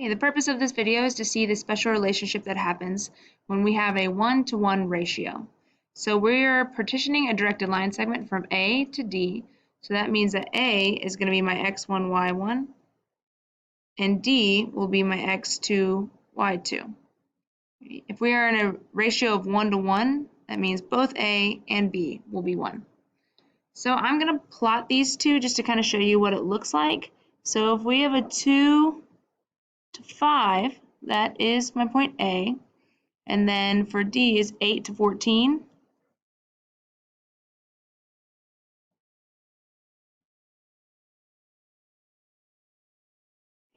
Okay, the purpose of this video is to see the special relationship that happens when we have a 1-to-1 ratio. So we're partitioning a directed line segment from A to D. So that means that A is going to be my x1, y1, and D will be my x2, y2. If we are in a ratio of 1-to-1, that means both A and B will be 1. So I'm going to plot these two just to kind of show you what it looks like. So if we have a 2 to 5, that is my point A, and then for D is 8 to 14.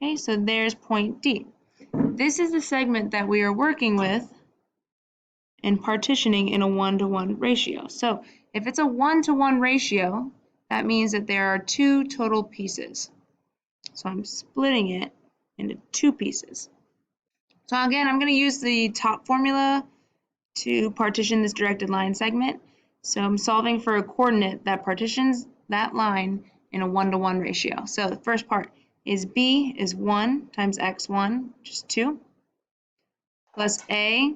Okay, so there's point D. This is the segment that we are working with in partitioning in a 1-to-1 ratio. So if it's a 1-to-1 ratio, that means that there are two total pieces. So I'm splitting it into two pieces. So again, I'm going to use the top formula to partition this directed line segment. So I'm solving for a coordinate that partitions that line in a 1-to-1 ratio. So the first part is B is 1 times x1, which is 2, plus A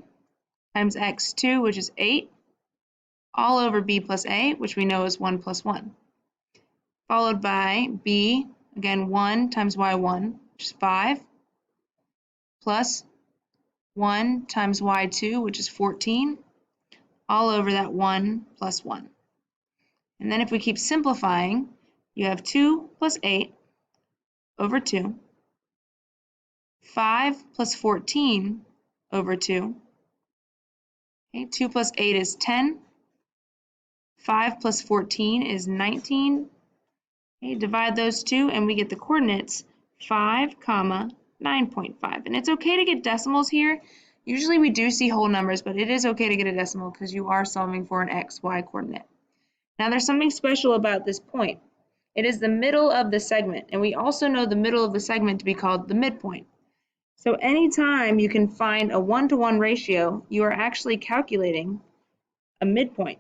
times x2, which is 8, all over B plus A, which we know is 1 plus 1. Followed by B, again 1 times y1, which is 5, plus 1 times y2, which is 14, all over that 1 plus 1. And then if we keep simplifying, you have 2 plus 8 over 2, 5 plus 14 over 2. Okay, 2 plus 8 is 10. 5 plus 14 is 19. Okay, divide those two and we get the coordinates 5, 9.5. And it's okay to get decimals here. Usually we do see whole numbers, but it is okay to get a decimal because you are solving for an x, y coordinate. Now there's something special about this point. It is the middle of the segment, and we also know the middle of the segment to be called the midpoint. So anytime you can find a 1-to-1 ratio, you are actually calculating a midpoint.